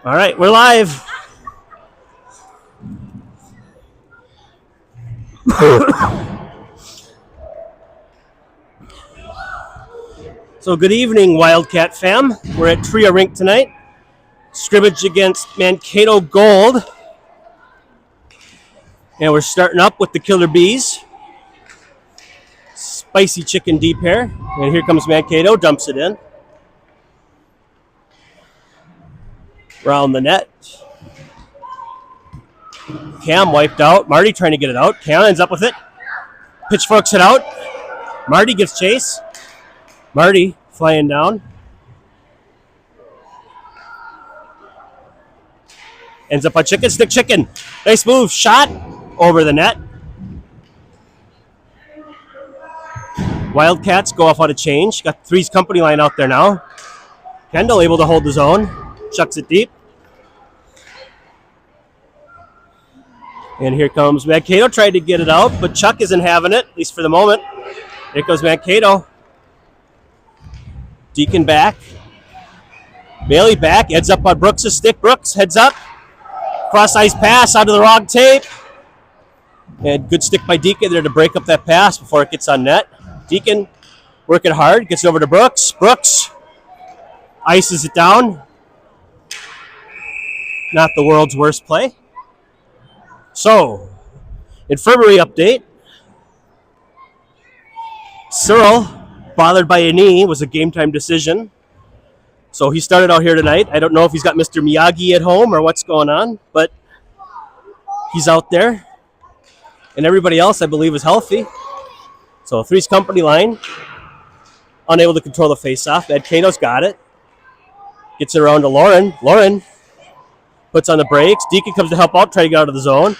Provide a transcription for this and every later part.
All right, we're live. So good evening, Wildcat fam. We're at Tria Rink tonight. Scrimmage against Mankato Gold. And we're starting up with the Killer Bees. Spicy chicken deep hair. And here comes Mankato, dumps it in. Around the net. Cam wiped out. Marty trying to get it out. Cam ends up with it. Pitchforks it out. Marty gives chase. Marty flying down. Ends up on chicken. Stick chicken. Nice move. Shot over the net. Wildcats go off on a change. Got Three's company line out there now. Kendall able to hold the zone. Chucks it deep. And here comes Mankato, tried to get it out, but Chuck isn't having it, at least for the moment. Here goes Mankato. Deacon back. Bailey back, heads up on Brooks' stick. Brooks heads up. Cross ice pass onto the wrong tape. And good stick by Deacon there to break up that pass before it gets on net. Deacon working hard, gets over to Brooks. Brooks ices it down. Not the world's worst play. So, infirmary update. Cyril, bothered by a knee, was a game time decision. So he started out here tonight. I don't know if he's got Mr. Miyagi at home or what's going on, but he's out there. And everybody else, I believe, is healthy. So Three's company line, unable to control the faceoff. Mankato's got it. Gets it around to Lauren. Lauren puts on the brakes. Deacon comes to help out, try to get out of the zone.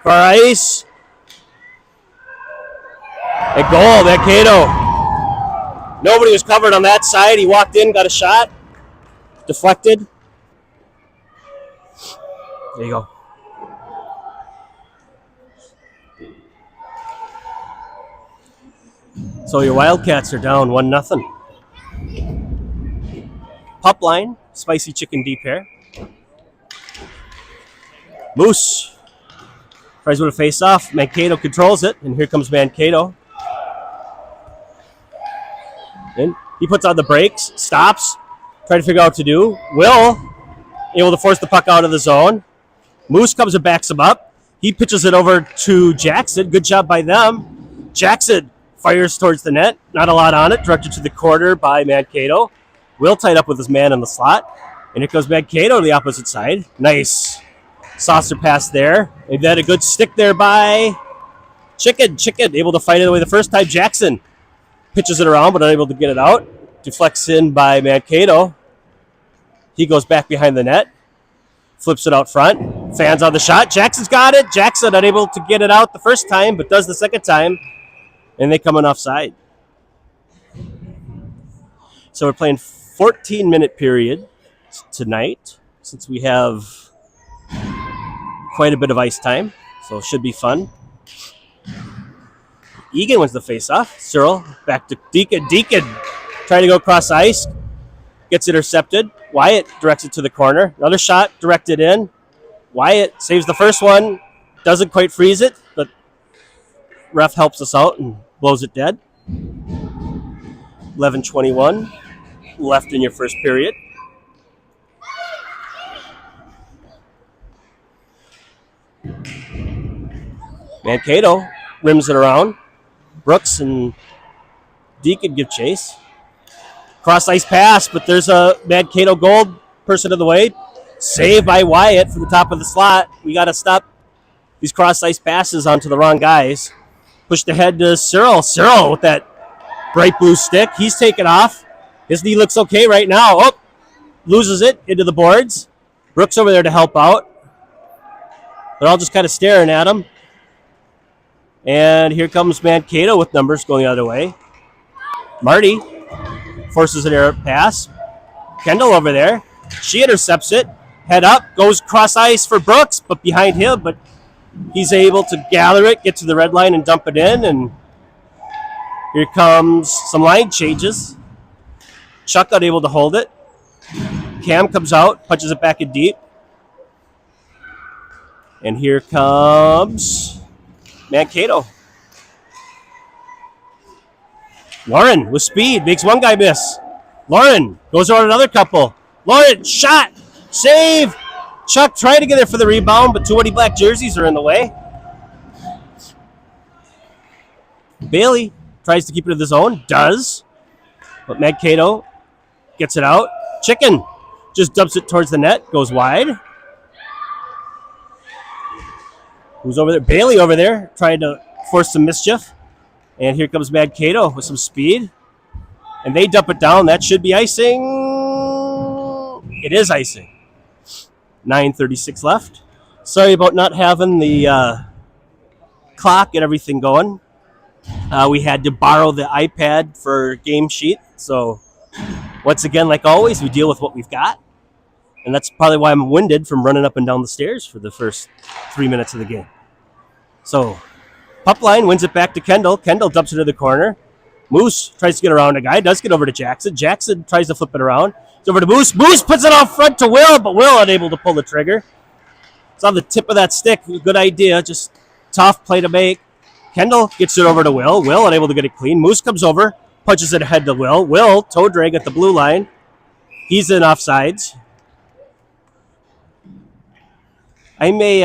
Far ice. And goal, Mankato. Nobody was covered on that side. He walked in, got a shot. Deflected. There you go. So your Wildcats are down 1-0. Pup line, spicy chicken deep hair. Moose tries with a face-off. Mankato controls it, and here comes Mankato. And he puts on the brakes, stops, trying to figure out what to do. Will, able to force the puck out of the zone. Moose comes and backs him up. He pitches it over to Jackson. Good job by them. Jackson fires towards the net. Not a lot on it. Directed to the corner by Mankato. Will tied up with his man in the slot. And here goes Mankato to the opposite side. Nice saucer pass there. And then a good stick there by Chicken. Chicken able to fight it away the first time. Jackson pitches it around but unable to get it out. Deflects in by Mankato. He goes back behind the net. Flips it out front. Fans on the shot. Jackson's got it. Jackson unable to get it out the first time but does the second time. And they come in offside. So we're playing 14-minute period tonight since we have quite a bit of ice time. So it should be fun. Eagan wins the face-off. Cyril back to Deacon. Deacon trying to go across ice. Gets intercepted. Wyatt directs it to the corner. Another shot directed in. Wyatt saves the first one. Doesn't quite freeze it, but ref helps us out and blows it dead. 11:21 left in your first period. Mankato rims it around. Brooks and Deacon give chase. Cross ice pass, but there's a Mankato Gold person in the way. Saved by Wyatt from the top of the slot. We got to stop these cross ice passes onto the wrong guys. Pushed ahead to Cyril. Cyril with that bright blue stick. He's taken off. His knee looks okay right now. Oh, loses it into the boards. Brooks over there to help out. They're all just kind of staring at him. And here comes Mankato with numbers going the other way. Marty forces an error pass. Kendall over there. She intercepts it. Head up. Goes cross ice for Brooks, but behind him. But he's able to gather it, get to the red line, and dump it in. And here comes some line changes. Chuck unable to hold it. Cam comes out, punches it back in deep. And here comes Mankato. Lauren with speed makes one guy miss. Lauren goes over another couple. Lauren, shot, save. Chuck trying to get there for the rebound, but too many black jerseys are in the way. Bailey tries to keep it in the zone, does, but Mankato gets it out. Chicken just dumps it towards the net, goes wide. Who's over there? Bailey over there trying to force some mischief. And here comes Mankato with some speed. And they dump it down. That should be icing. It is icing. 9:36 left. Sorry about not having the clock and everything going. We had to borrow the iPad for game sheet. So once again, like always, we deal with what we've got. And that's probably why I'm winded from running up and down the stairs for the first 3 minutes of the game. So pup line wins it back to Kendall. Kendall dumps it to the corner. Moose tries to get around a guy. Does get over to Jackson. Jackson tries to flip it around. It's over to Moose. Moose puts it out front to Will, but Will unable to pull the trigger. It's on the tip of that stick. Good idea. Just tough play to make. Kendall gets it over to Will. Will unable to get it clean. Moose comes over. Punches it ahead to Will. Will, toe drag at the blue line. He's in offsides. I may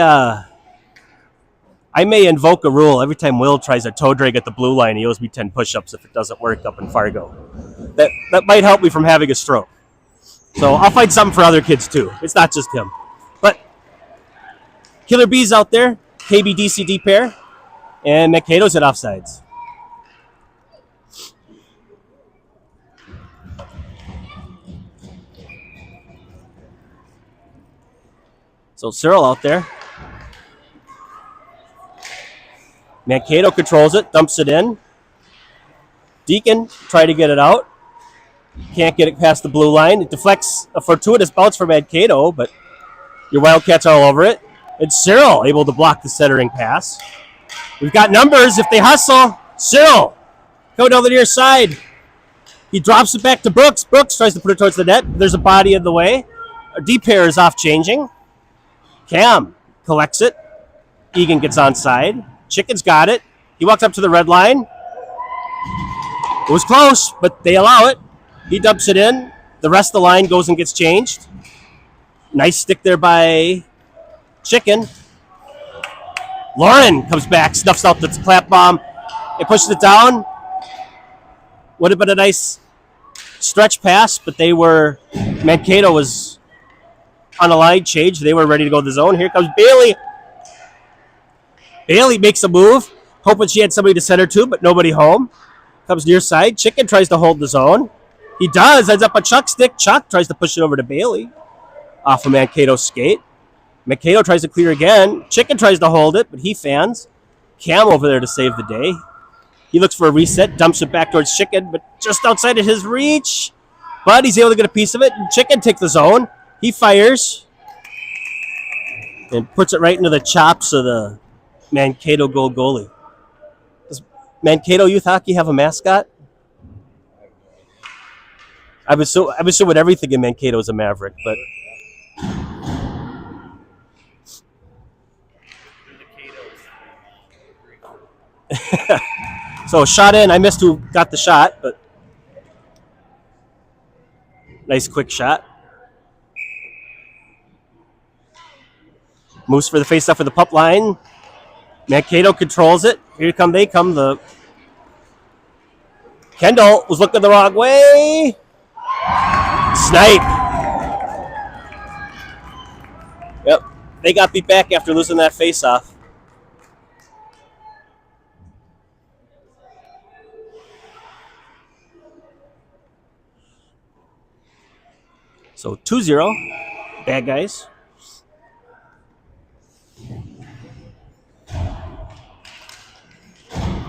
invoke a rule. Every time Will tries a toe drag at the blue line, he owes me 10 push-ups if it doesn't work up in Fargo. That might help me from having a stroke. So I'll find something for other kids too. It's not just him. But Killer Bees out there, KBDCD pair, and Mankato's at offsides. So Cyril out there. Mankato controls it, dumps it in. Deacon try to get it out. Can't get it past the blue line. It deflects a fortuitous bounce for Mankato, but your Wildcats are all over it. And Cyril able to block the centering pass. We've got numbers if they hustle. Cyril go down the near side. He drops it back to Brooks. Brooks tries to put it towards the net. There's a body in the way. Our D pair is off changing. Cam collects it. Eagan gets onside. Chicken's got it. He walks up to the red line. It was close, but they allow it. He dumps it in. The rest of the line goes and gets changed. Nice stick there by Chicken. Lauren comes back, snuffs out the clap bomb. It pushes it down. Would have been a nice stretch pass, but Mankato was on a line change. They were ready to go to the zone. Here comes Bailey. Bailey makes a move, hoping she had somebody to send her to, but nobody home. Comes near side. Chicken tries to hold the zone. He does. Ends up a Chuck stick. Chuck tries to push it over to Bailey off of Mankato's skate. Mankato tries to clear again. Chicken tries to hold it, but he fans. Cam over there to save the day. He looks for a reset, dumps it back towards Chicken, but just outside of his reach. But he's able to get a piece of it. And Chicken takes the zone. He fires and puts it right into the chops of the Mankato goalie. Does Mankato Youth Hockey have a mascot? I was so with everything in Mankato is a Maverick, but so shot in. I missed who got the shot, but nice quick shot. Moves for the face-off for the pup line. Mankato controls it. Here they come. The Kendall was looking the wrong way. Snipe. Yep. They got beat back after losing that face-off. So 2-0. Bad guys.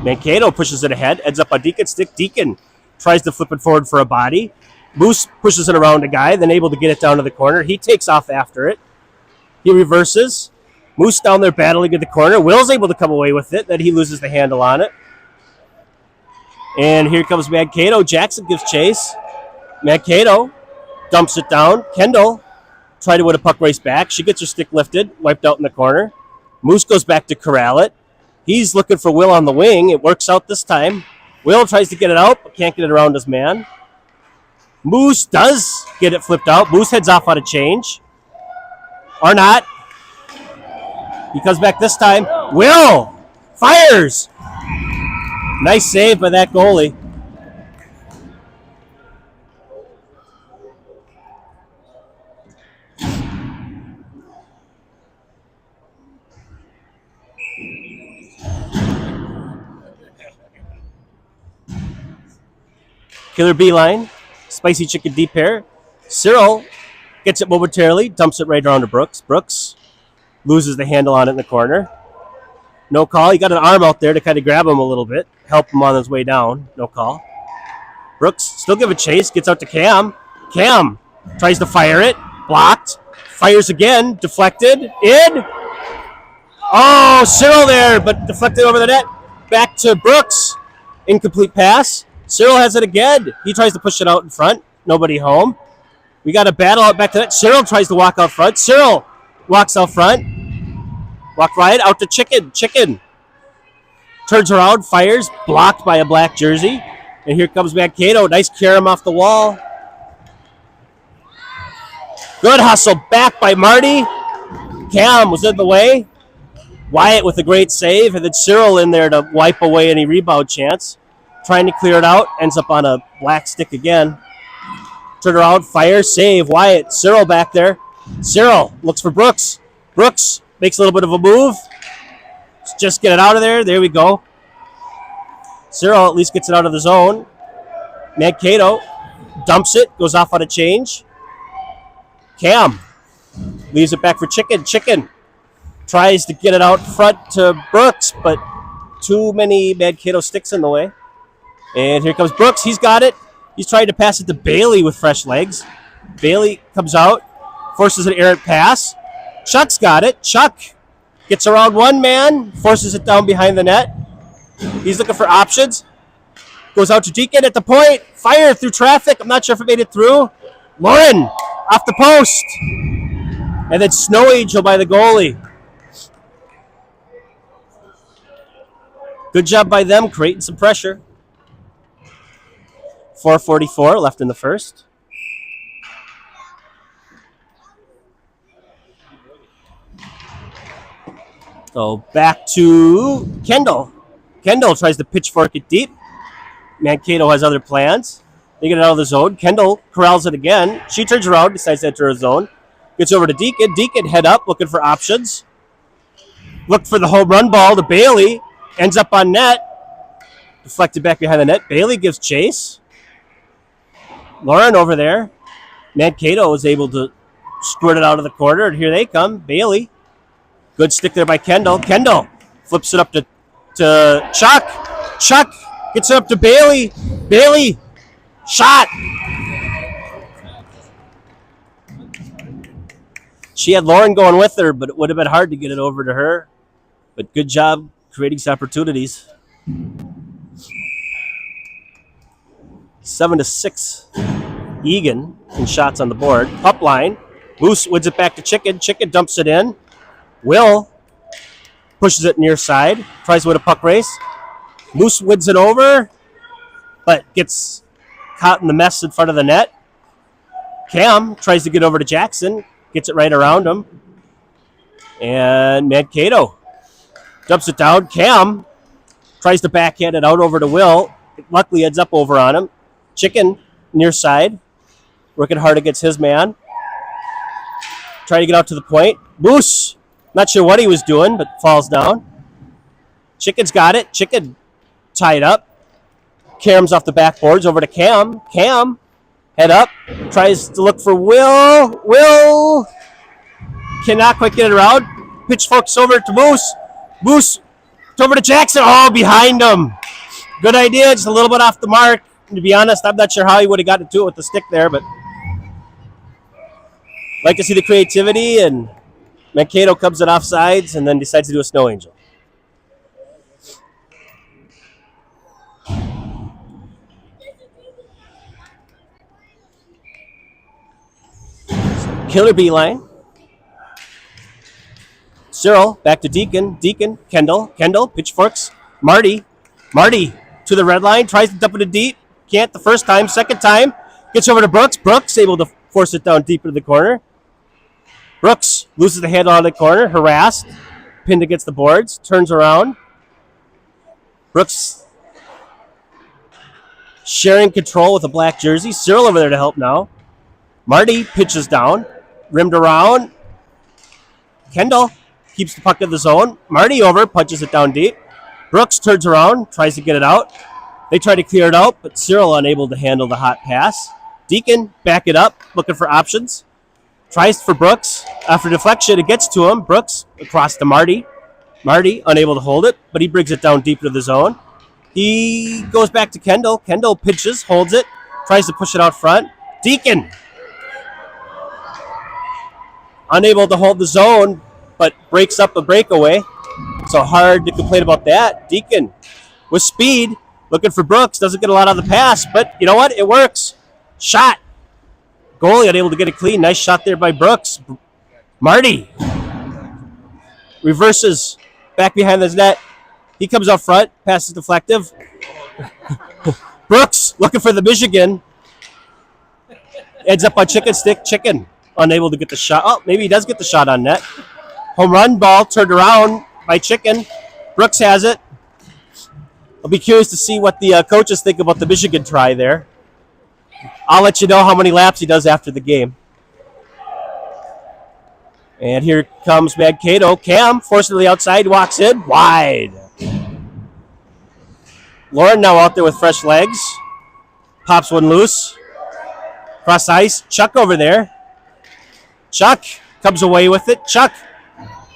Mankato pushes it ahead, ends up on Deacon's stick. Deacon tries to flip it forward for a body. Moose pushes it around a guy, then able to get it down to the corner. He takes off after it. He reverses. Moose down there battling at the corner. Will's able to come away with it, then he loses the handle on it. And here comes Mankato. Jackson gives chase. Mankato dumps it down. Kendall tried to win a puck race back. She gets her stick lifted, wiped out in the corner. Moose goes back to corral it. He's looking for Will on the wing. It works out this time. Will tries to get it out, but can't get it around his man. Moose does get it flipped out. Moose heads off on a change. Or not. He comes back this time. Will fires. Nice save by that goalie. Killer beeline, spicy chicken deep hair. Cyril gets it momentarily, dumps it right around to Brooks. Brooks loses the handle on it in the corner. No call. He got an arm out there to kind of grab him a little bit, help him on his way down. No call. Brooks still give a chase, gets out to Cam. Cam tries to fire it, blocked. Fires again, deflected, in. Oh, Cyril there, but deflected over the net. Back to Brooks. Incomplete pass. Cyril has it again. He tries to push it out in front. Nobody home. We got a battle out back to that. Cyril tries to walk out front. Cyril walks out front. Walk right out to Chicken. Chicken turns around, fires, blocked by a black jersey. And here comes Mankato. Nice carom off the wall. Good hustle back by Marty. Cam was in the way. Wyatt with a great save. And then Cyril in there to wipe away any rebound chance. Trying to clear it out. Ends up on a black stick again. Turn around, fire, save. Wyatt, Cyril back there. Cyril looks for Brooks. Brooks makes a little bit of a move. Just get it out of there. There we go. Cyril at least gets it out of the zone. Mankato dumps it. Goes off on a change. Cam leaves it back for Chicken. Chicken tries to get it out front to Brooks, but too many Mankato sticks in the way. And here comes Brooks. He's got it. He's trying to pass it to Bailey with fresh legs. Bailey comes out, forces an errant pass. Chuck's got it. Chuck gets around one man, forces it down behind the net. He's looking for options. Goes out to Deacon at the point. Fire through traffic. I'm not sure if it made it through. Lauren off the post. And then Snow Angel by the goalie. Good job by them creating some pressure. 4:44 left in the first. So back to Kendall. Kendall tries to pitchfork it deep. Mankato has other plans. They get it out of the zone. Kendall corrals it again. She turns around, decides to enter a zone. Gets over to Deacon. Deacon head up, looking for options. Looked for the home run ball to Bailey. Ends up on net. Deflected back behind the net. Bailey gives chase. Lauren over there. Mankato is able to squirt it out of the corner, and here they come. Bailey. Good stick there by Kendall. Kendall flips it up to Chuck. Chuck gets it up to Bailey. Bailey. Shot. She had Lauren going with her, but it would have been hard to get it over to her. But good job creating some opportunities. 7-6. Eagan in shots on the board. Up line. Moose wins it back to Chicken. Chicken dumps it in. Will pushes it near side. Tries to win a puck race. Moose wins it over, but gets caught in the mess in front of the net. Cam tries to get over to Jackson. Gets it right around him. And Mankato dumps it down. Cam tries to backhand it out over to Will. It luckily ends up over on him. Chicken near side. Working hard against his man. Trying to get out to the point. Moose, not sure what he was doing, but falls down. Chicken's got it. Chicken tied up. Cam's off the backboards over to Cam. Cam, head up. Tries to look for Will. Will cannot quite get it around. Pitchforks over to Moose. Moose over to Jackson. Oh, behind him. Good idea. Just a little bit off the mark. To be honest, I'm not sure how he would have gotten to it with the stick there, but like to see the creativity, and Mankato comes in offsides and then decides to do a Snow Angel. Killer beeline. Cyril, back to Deacon. Deacon, Kendall, pitchforks. Marty to the red line, tries to dump it in deep. Can't the first time, second time. Gets over to Brooks. Brooks able to force it down deep into the corner. Brooks loses the handle out of the corner, harassed, pinned against the boards, turns around. Brooks sharing control with a black jersey. Cyril over there to help now. Marty pitches down, rimmed around. Kendall keeps the puck in the zone. Marty over, punches it down deep. Brooks turns around, tries to get it out. They try to clear it out, but Cyril unable to handle the hot pass. Deacon back it up, looking for options. Tries for Brooks. After deflection, it gets to him. Brooks across to Marty. Marty unable to hold it, but he brings it down deep into the zone. He goes back to Kendall. Kendall pitches, holds it, tries to push it out front. Deacon unable to hold the zone, but breaks up a breakaway. So hard to complain about that. Deacon with speed, looking for Brooks. Doesn't get a lot on the pass, but you know what? It works. Shot. Goalie unable to get it clean. Nice shot there by Brooks. Marty reverses back behind the net. He comes up front. Pass is deflective. Brooks looking for the Michigan. Ends up on chicken stick. Chicken unable to get the shot. Oh, maybe he does get the shot on net. Home run ball turned around by Chicken. Brooks has it. I'll be curious to see what the coaches think about the Michigan try there. I'll let you know how many laps he does after the game. And here comes Mankato. Cam, forcibly outside, walks in. Wide. Lauren now out there with fresh legs. Pops one loose. Cross ice. Chuck over there. Chuck comes away with it. Chuck,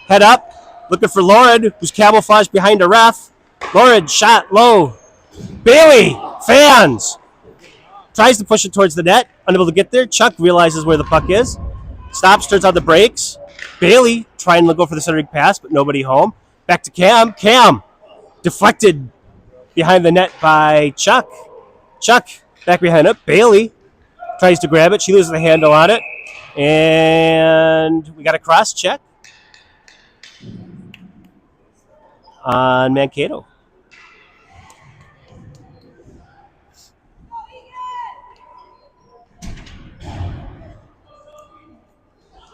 head up. Looking for Lauren, who's camouflaged behind a ref. Lauren, shot low. Bailey, fans. Tries to push it towards the net. Unable to get there. Chuck realizes where the puck is. Stops, turns on the brakes. Bailey trying to go for the centering pass, but nobody home. Back to Cam. Cam deflected behind the net by Chuck. Chuck back behind it. Bailey tries to grab it. She loses the handle on it. And we got a cross check on Mankato.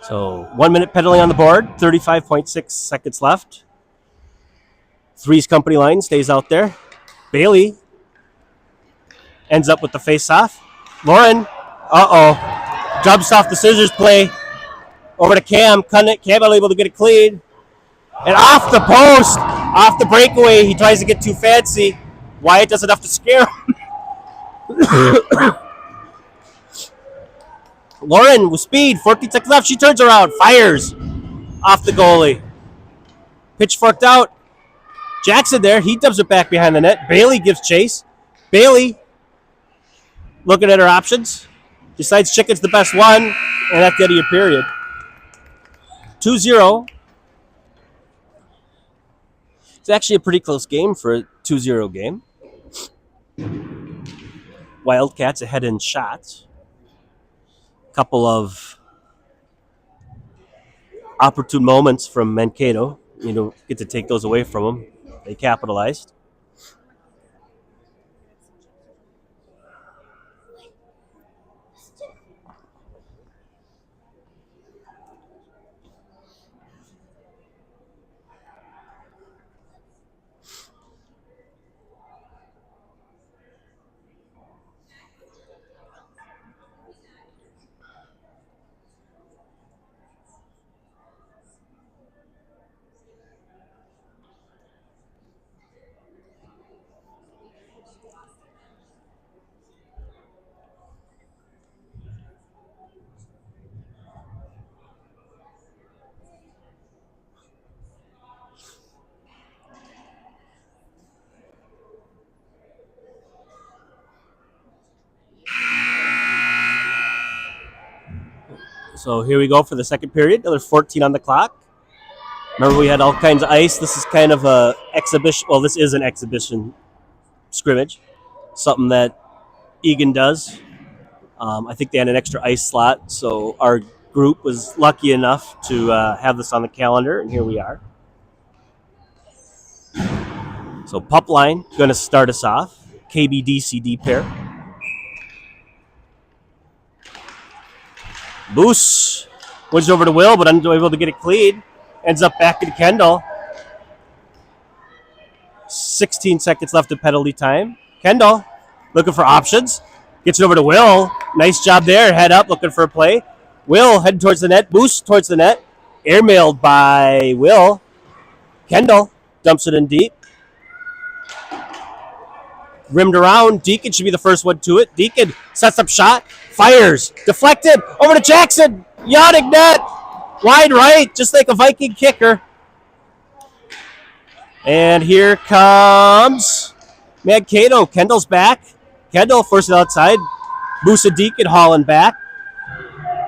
So 1 minute penalty on the board, 35.6 seconds left. Three's company line stays out there. Bailey ends up with the face-off. Lauren, jumps off the scissors play over to Cam. Cam unable to get it clean. And off the post, off the breakaway, he tries to get too fancy. Wyatt does enough to scare him. Lauren with speed, 14 seconds left. She turns around, fires off the goalie. Pitch forked out. Jackson there, he dumps it back behind the net. Bailey gives chase. Bailey looking at her options. Decides Chicken's the best one, and that's the end of your period. 2-0. It's actually a pretty close game for a 2-0 game. Wildcats ahead in shots. Couple of opportune moments from Mankato. You don't get to take those away from them. They capitalized. So here we go for the second period. Another 14 on the clock. Remember, we had all kinds of ice. This is kind of a exhibition. Well, this is an exhibition scrimmage. Something that Eagan does. I think they had an extra ice slot, so our group was lucky enough to have this on the calendar, and here we are. So pup line going to start us off. KBDCD pair. Moose wins over to Will, but unable to get it clean. Ends up back to Kendall. 16 seconds left of penalty time. Kendall looking for options. Gets it over to Will. Nice job there. Head up, looking for a play. Will heading towards the net. Moose towards the net. Airmailed by Will. Kendall dumps it in deep. Rimmed around. Deacon should be the first one to it. Deacon sets up shot. Fires. Deflected. Over to Jackson. Yachting net. Wide right. Just like a Viking kicker. And here comes Mankato. Kendall's back. Kendall forcing outside. Moose and Deacon hauling back.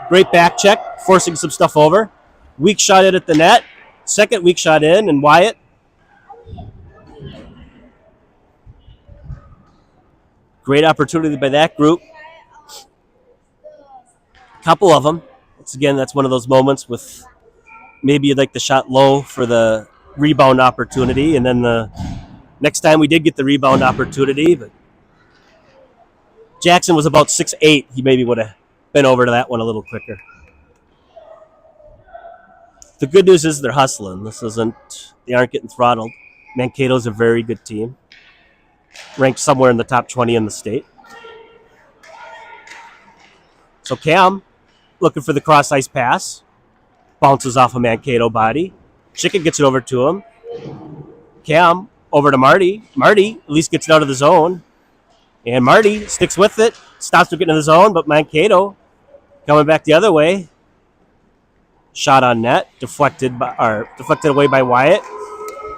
Great back check. Forcing some stuff over. Weak shot in at the net. Second weak shot in. And Wyatt. Great opportunity by that group. Couple of them. Once again, that's one of those moments with maybe you'd like the shot low for the rebound opportunity, and then the next time we did get the rebound opportunity, but Jackson was about 6'8". He maybe would have been over to that one a little quicker. The good news is they're hustling. They aren't getting throttled. Mankato's a very good team. Ranked somewhere in the top 20 in the state. So Cam looking for the cross ice pass. Bounces off a Mankato body. Chicken gets it over to him. Cam over to Marty. Marty at least gets it out of the zone. And Marty sticks with it. Stops to get in the zone, but Mankato coming back the other way. Shot on net. Deflected away by Wyatt.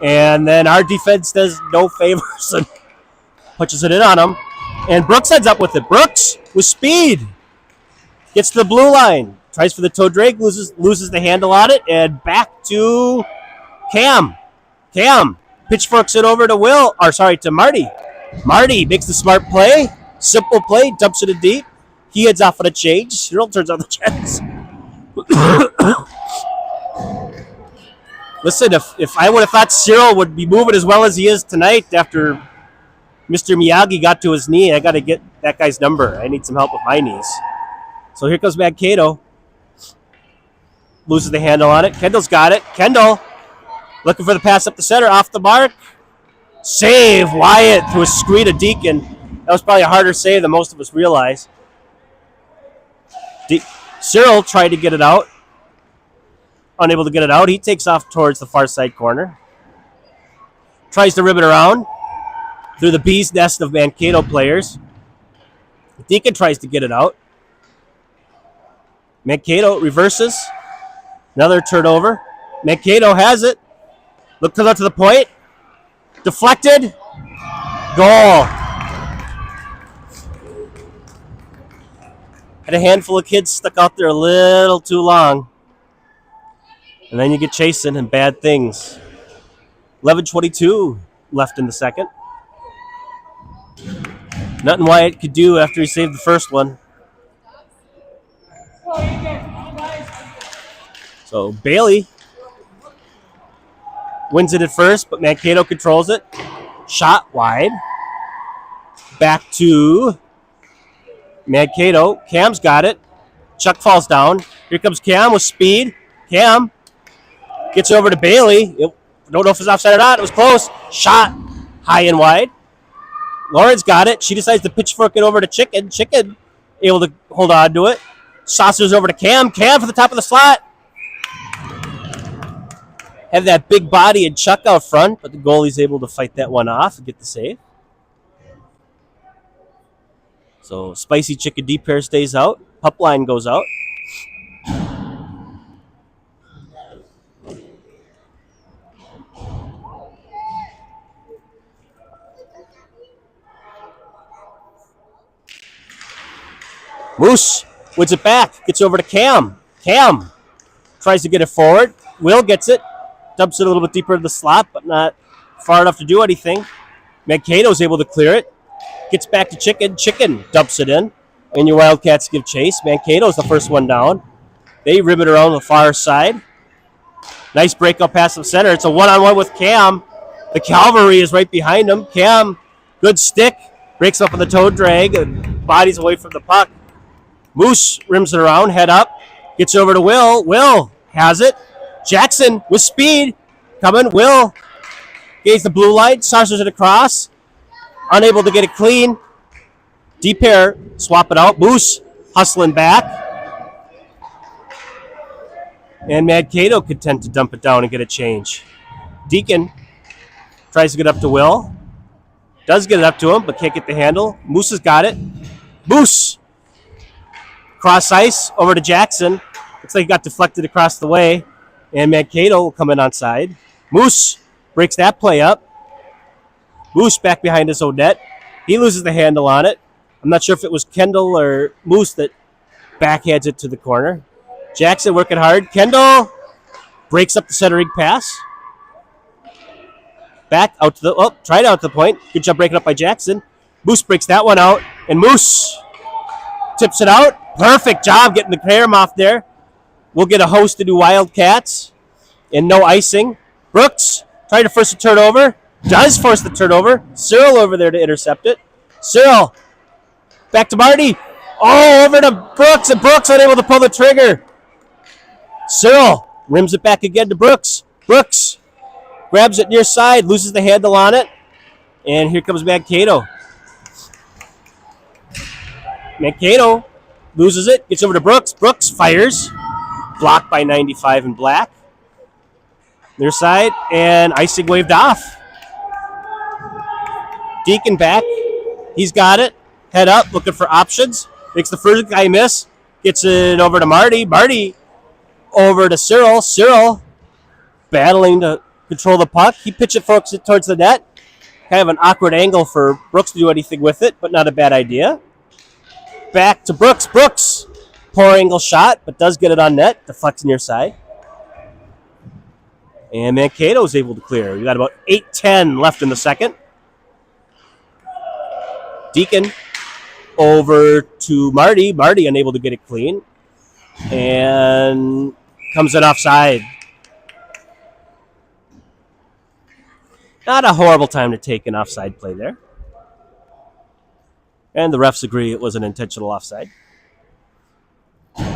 And then our defense does no favors and punches it in on him. And Brooks heads up with it. Brooks with speed. Gets to the blue line. Tries for the toe drag. Loses the handle on it. And back to Cam. Cam pitchforks it over to Marty. Marty makes the smart play. Simple play. Dumps it in deep. He heads off on a change. Cyril turns on the jets. Listen, if I would have thought Cyril would be moving as well as he is tonight after Mr. Miyagi got to his knee, I got to get that guy's number. I need some help with my knees. So here comes Mankato. Loses the handle on it. Kendall's got it. Kendall looking for the pass up the center. Off the mark. Save. Wyatt through a screen to Deacon. That was probably a harder save than most of us realize. Cyril tried to get it out. Unable to get it out. He takes off towards the far side corner. Tries to rip it around through the bee's nest of Mankato players. Deacon tries to get it out. Mankato reverses. Another turnover. Mankato has it. Comes out to the point. Deflected. Goal. Had a handful of kids stuck out there a little too long. And then you get chasing and bad things. 11:22 left in the second. Nothing Wyatt could do after he saved the first one. So Bailey wins it at first, but Mankato controls it. Shot wide. Back to Mankato. Cam's got it. Chuck falls down. Here comes Cam with speed. Cam gets over to Bailey. Don't know if it's offside or not. It was close. Shot high and wide. Lauren's got it. She decides to pitchfork it over to Chicken. Chicken able to hold on to it. Saucers over to Cam. Cam for the top of the slot. Have that big body and Chuck out front, but the goalie's able to fight that one off and get the save. So Spicy Chicken deep pair stays out. Pup line goes out. Moose wins it back. Gets over to Cam. Cam tries to get it forward. Will gets it. Dumps it a little bit deeper in the slot, but not far enough to do anything. Mankato's able to clear it. Gets back to Chicken. Chicken dumps it in. And your Wildcats give chase. Mankato's the first one down. They rim it around the far side. Nice breakout pass to the center. It's a one-on-one with Cam. The cavalry is right behind him. Cam, good stick. Breaks up on the toe drag and bodies away from the puck. Moose rims it around, head up. Gets over to Will. Will has it. Jackson with speed. Coming. Will gains the blue line. Saucers it across. Unable to get it clean. Deep pair. Swap it out. Moose hustling back. And Mankato content to dump it down and get a change. Deacon tries to get up to Will. Does get it up to him, but can't get the handle. Moose has got it. Moose! Cross ice over to Jackson. Looks like he got deflected across the way. And Mankato will come in on side. Moose breaks that play up. Moose back behind his own net. He loses the handle on it. I'm not sure if it was Kendall or Moose that backhands it to the corner. Jackson working hard. Kendall breaks up the centering pass. Back out to the, tried out to the point. Good job breaking up by Jackson. Moose breaks that one out, and Moose tips it out. Perfect job getting the carom off there. We'll get a host to do Wildcats and no icing. Brooks tried to force the turnover. Does force the turnover. Cyril over there to intercept it. Cyril back to Marty. Oh, over to Brooks, and Brooks unable to pull the trigger. Cyril rims it back again to Brooks. Brooks grabs it near side, loses the handle on it, and here comes Mankato. Mankato loses it, gets over to Brooks. Brooks fires, blocked by 95 in black. Near side, and icing waved off. Deacon back. He's got it. Head up, looking for options. Makes the first guy miss. Gets it over to Marty. Marty over to Cyril. Cyril battling to control the puck. He pitches it towards the net. Kind of an awkward angle for Brooks to do anything with it, but not a bad idea. Back to Brooks. Brooks, poor angle shot, but does get it on net. Deflects near side. And Mankato is able to clear. We got about 8:10 left in the second. Deacon over to Marty. Marty unable to get it clean. And comes in offside. Not a horrible time to take an offside play there. And the refs agree it was an intentional offside. Let's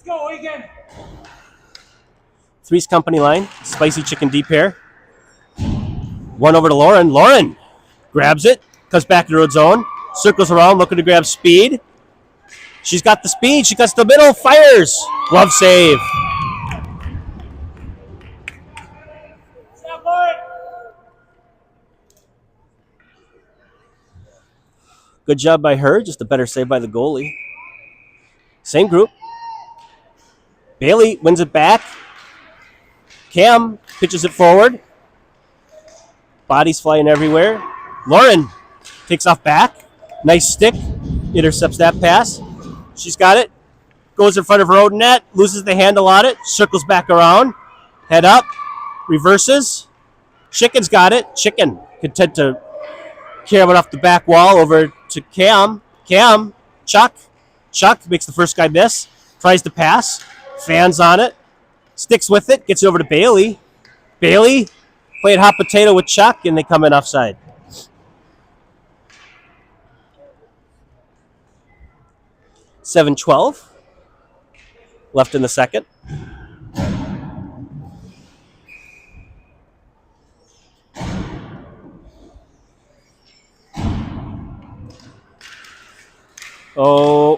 go, Eagan. Three's company line. Spicy chicken deep pair. One over to Lauren. Lauren grabs it. Comes back to the road zone. Circles around looking to grab speed. She's got the speed. She cuts the middle. Fires. Glove save. Stop, boy. Good job by her. Just a better save by the goalie. Same group. Bailey wins it back. Cam pitches it forward. Bodies flying everywhere. Lauren takes off back. Nice stick. Intercepts that pass. She's got it. Goes in front of her own net. Loses the handle on it. Circles back around. Head up. Reverses. Chicken's got it. Chicken content to carry it off the back wall over to Cam. Cam. Chuck. Chuck makes the first guy miss. Tries to pass. Fans on it. Sticks with it. Gets it over to Bailey. Bailey played hot potato with Chuck, and they come in offside. $7:12 left in the second. Oh,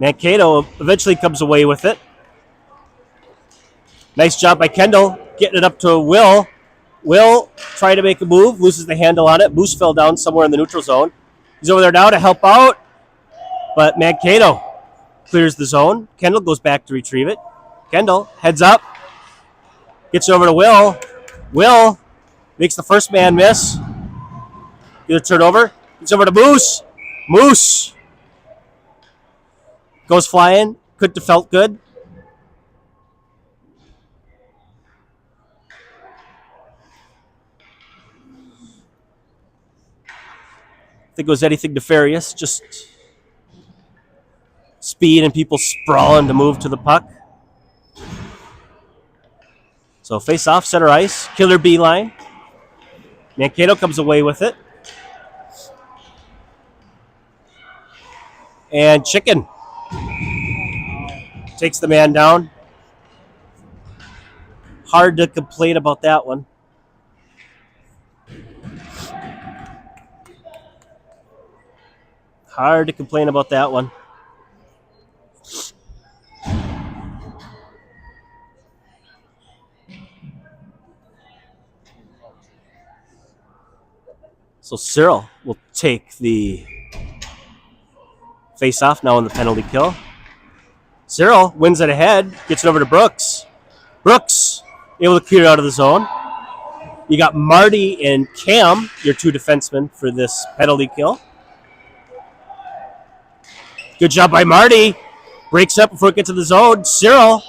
Mankato eventually comes away with it. Nice job by Kendall getting it up to Will. Will trying to make a move, loses the handle on it. Moose fell down somewhere in the neutral zone. He's over there now to help out, but Mankato clears the zone. Kendall goes back to retrieve it. Kendall heads up, gets over to Will. Will makes the first man miss. Get a turnover. Gets over to Moose. Moose goes flying. Couldn't have felt good. I think it was anything nefarious. Just speed and people sprawling to move to the puck. So face off, center ice, killer B line. Mankato comes away with it. And Chicken takes the man down. Hard to complain about that one. Hard to complain about that one. So Cyril will take the face-off now on the penalty kill. Cyril wins it ahead, gets it over to Brooks. Brooks able to clear it out of the zone. You got Marty and Cam, your two defensemen for this penalty kill. Good job by Marty. Breaks up before it gets to the zone. Cyril,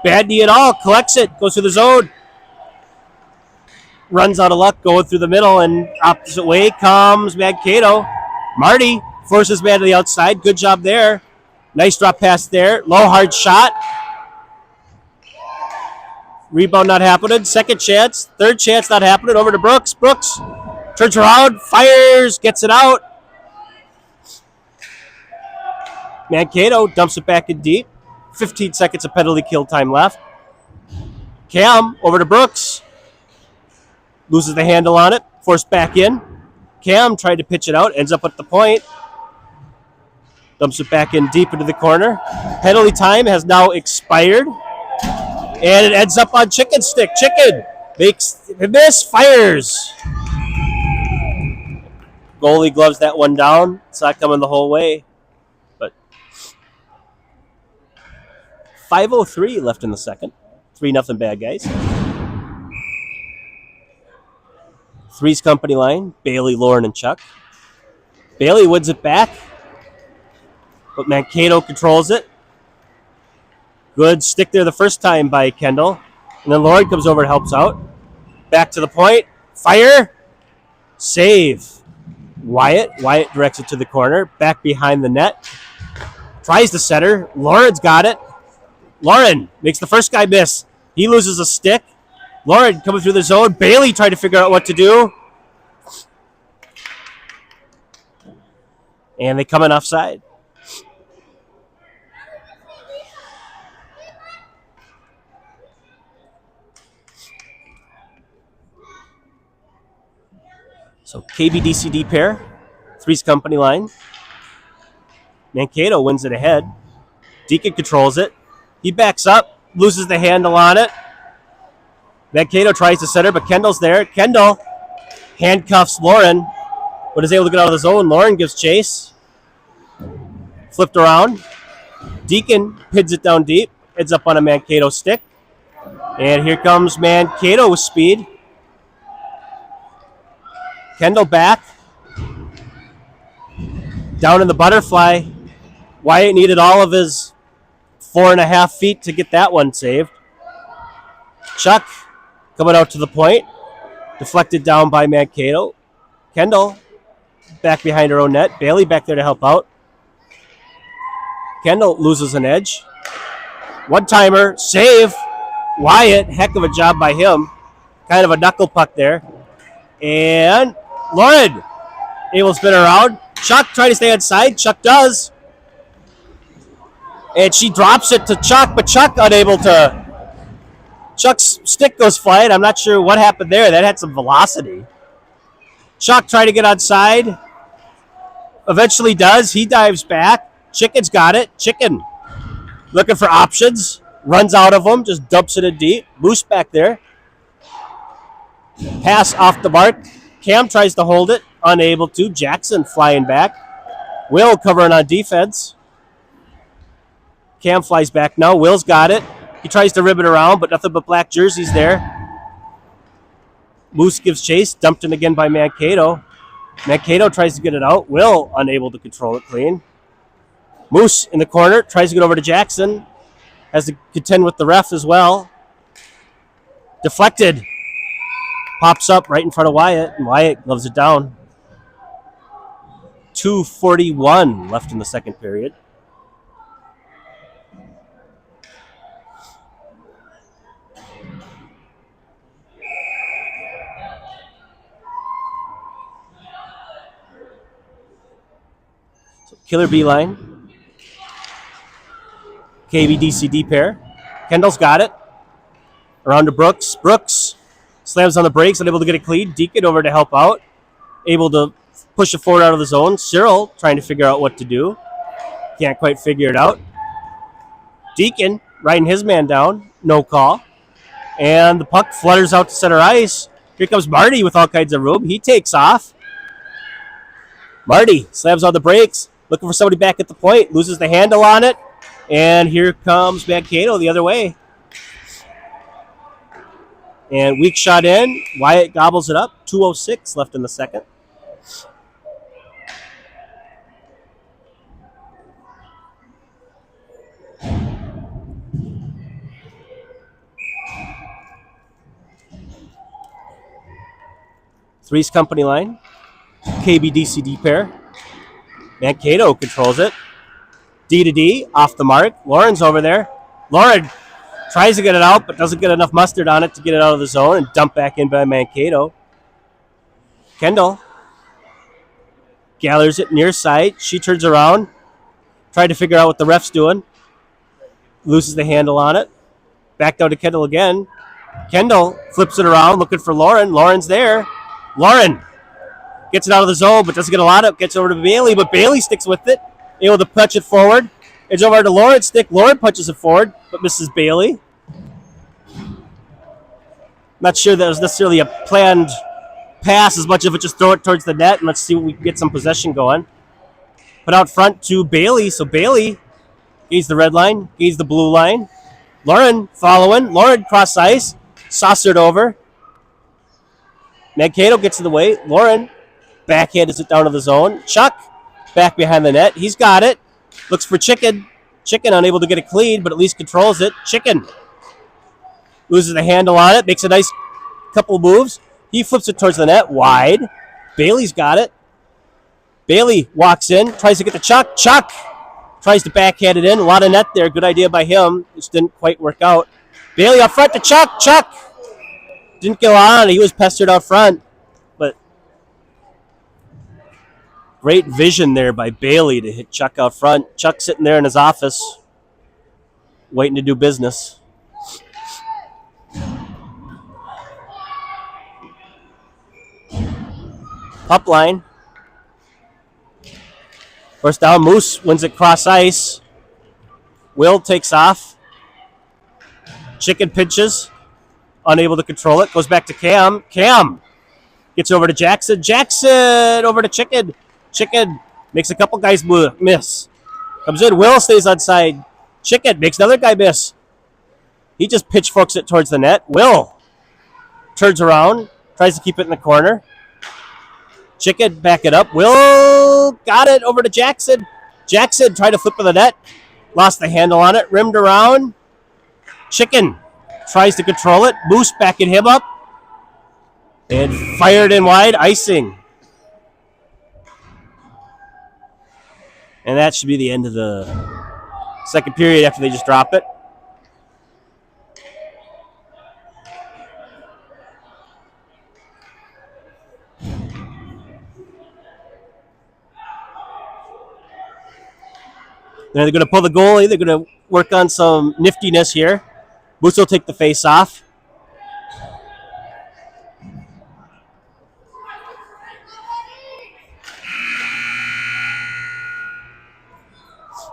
bad knee at all, collects it, goes through the zone. Runs out of luck going through the middle, and opposite way comes Mankato. Marty forces man to the outside. Good job there. Nice drop pass there. Low, hard shot. Rebound not happening. Second chance. Third chance not happening. Over to Brooks. Brooks turns around, fires, gets it out. Mankato dumps it back in deep. 15 seconds of penalty kill time left. Cam over to Brooks. Loses the handle on it. Forced back in. Cam tried to pitch it out. Ends up at the point. Dumps it back in deep into the corner. Penalty time has now expired. And it ends up on Chicken stick. Chicken makes a miss. Fires. Goalie gloves that one down. It's not coming the whole way. But 5:03 left in the second. 3-0 bad guys. Three's company line, Bailey, Lauren, and Chuck. Bailey wins it back, but Mankato controls it. Good stick there the first time by Kendall. And then Lauren comes over and helps out. Back to the point. Fire. Save. Wyatt. Wyatt directs it to the corner. Back behind the net. Tries to center. Lauren's got it. Lauren makes the first guy miss. He loses a stick. Lauren coming through the zone. Bailey tried to figure out what to do. And they come in offside. So KBDCD pair. Three's company line. Mankato wins it ahead. Deacon controls it. He backs up. Loses the handle on it. Mankato tries to center, but Kendall's there. Kendall handcuffs Lauren, but is able to get out of the zone. Lauren gives chase. Flipped around. Deacon pins it down deep. Ends up on a Mankato stick. And here comes Mankato with speed. Kendall back. Down in the butterfly. Wyatt needed all of his 4.5 feet to get that one saved. Chuck coming out to the point. Deflected down by Mankato. Kendall back behind her own net. Bailey back there to help out. Kendall loses an edge. One-timer. Save. Wyatt. Heck of a job by him. Kind of a knuckle puck there. And Lauren able to spin around. Chuck trying to stay inside. Chuck does. And she drops it to Chuck, but Chuck unable to. Chuck's stick goes flying. I'm not sure what happened there. That had some velocity. Chuck trying to get onside. Eventually does. He dives back. Chicken's got it. Chicken looking for options. Runs out of them. Just dumps it in deep. Moose back there. Pass off the mark. Cam tries to hold it. Unable to. Jackson flying back. Will covering on defense. Cam flies back now. Will's got it. He tries to rib it around, but nothing but black jerseys there. Moose gives chase. Dumped in again by Mankato. Mankato tries to get it out. Will unable to control it clean. Moose in the corner. Tries to get over to Jackson. Has to contend with the ref as well. Deflected. Pops up right in front of Wyatt, and Wyatt gloves it down. 2:41 left in the second period. Killer B line. KBDCD pair. Kendall's got it. Around to Brooks. Brooks slams on the brakes, unable to get a clean. Deacon over to help out. Able to push it forward out of the zone. Cyril trying to figure out what to do. Can't quite figure it out. Deacon riding his man down. No call. And the puck flutters out to center ice. Here comes Marty with all kinds of room. He takes off. Marty slams on the brakes. Looking for somebody back at the point. Loses the handle on it. And here comes Mankato the other way. And weak shot in. Wyatt gobbles it up. 2:06 left in the second. Three's company line. KBDCD pair. Mankato controls it. D to D, off the mark. Lauren's over there. Lauren tries to get it out, but doesn't get enough mustard on it to get it out of the zone and dump back in by Mankato. Kendall gathers it near side. She turns around. Tried to figure out what the ref's doing. Loses the handle on it. Back down to Kendall again. Kendall flips it around, looking for Lauren. Lauren's there. Lauren gets it out of the zone, but doesn't get a lot of it. Gets over to Bailey, but Bailey sticks with it. Able to punch it forward. It's over to Lauren's stick. Lauren punches it forward, but misses Bailey. Not sure that was necessarily a planned pass as much of it just throw it towards the net and let's see if we can get some possession going. Put out front to Bailey. So Bailey gains the red line, gains the blue line. Lauren following. Lauren cross ice. Saucered over. Mankato gets in the way. Lauren backhands it down to the zone. Chuck back behind the net. He's got it. Looks for Chicken. Chicken unable to get it clean, but at least controls it. Chicken loses the handle on it. Makes a nice couple moves. He flips it towards the net. Wide. Bailey's got it. Bailey walks in. Tries to get the Chuck. Chuck tries to backhand it in. A lot of net there. Good idea by him. Just didn't quite work out. Bailey up front to Chuck. Chuck didn't go on. He was pestered out front. But great vision there by Bailey to hit Chuck out front. Chuck sitting there in his office waiting to do business. Pup line. First down. Moose wins it cross ice. Will takes off. Chicken pinches. Unable to control it. Goes back to Cam. Cam gets over to Jackson. Jackson over to Chicken. Chicken makes a couple guys miss. Comes in. Will stays on side. Chicken makes another guy miss. He just pitchforks it towards the net. Will turns around. Tries to keep it in the corner. Chicken back it up. Will got it over to Jackson. Jackson tried to flip to the net. Lost the handle on it. Rimmed around. Chicken tries to control it. Moose backing him up. And fired in wide. Icing. And that should be the end of the second period after they just drop it. They're going to pull the goalie. They're going to work on some niftiness here. Moose will take the face off.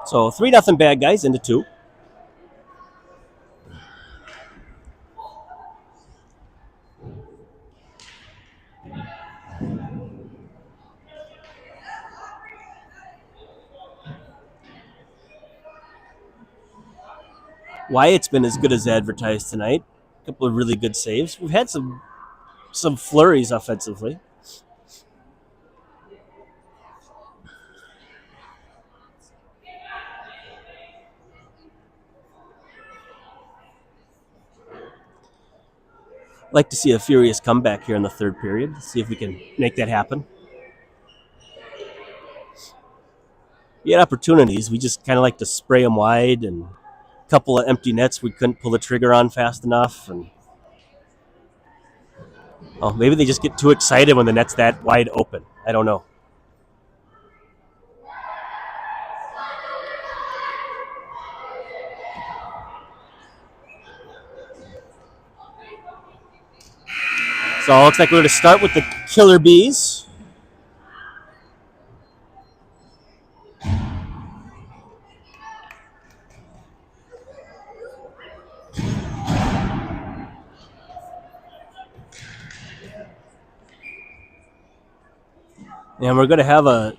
So 3-0 bad guys into 2. Wyatt's been as good as advertised tonight. A couple of really good saves. We've had some flurries offensively. Like to see a furious comeback here in the third period. See if we can make that happen. We had opportunities. We just kind of like to spray them wide, and a couple of empty nets we couldn't pull the trigger on fast enough. And maybe they just get too excited when the net's that wide open. I don't know. So it looks like we're going to start with the Killer Bees. And we're going to have a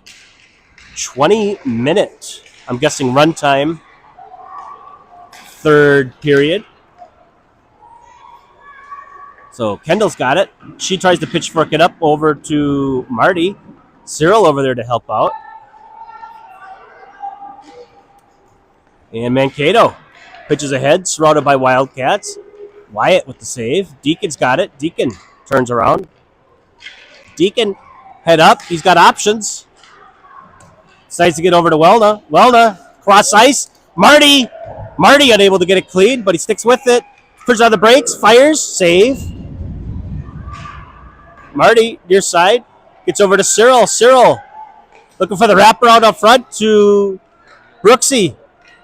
20-minute, I'm guessing, runtime, third period. So Kendall's got it. She tries to pitchfork it up over to Marty. Cyril over there to help out. And Mankato pitches ahead, surrounded by Wildcats. Wyatt with the save. Deacon's got it. Deacon turns around. Deacon head up. He's got options. Decides to get over to Welna. Welna, cross ice. Marty unable to get it clean, but he sticks with it. Pushes on the brakes. Fires. Save. Marty, near side. Gets over to Cyril. Cyril looking for the wraparound up front to Brooksy.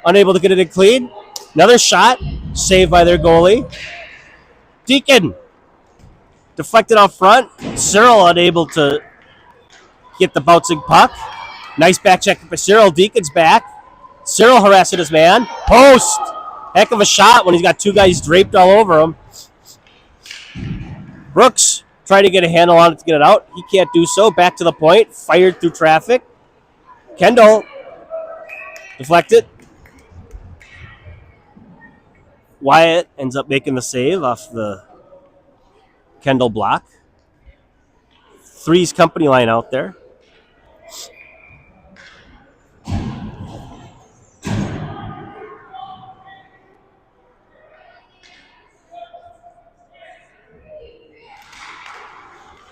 Unable to get it in clean. Another shot. Saved by their goalie. Deacon deflected out front. Cyril unable to get the bouncing puck. Nice back check by Cyril. Deacon's back. Cyril harassing his man. Post. Heck of a shot when he's got two guys draped all over him. Brooks trying to get a handle on it to get it out. He can't do so. Back to the point. Fired through traffic. Kendall deflected. Wyatt ends up making the save off the Kendall block. Three's company line out there.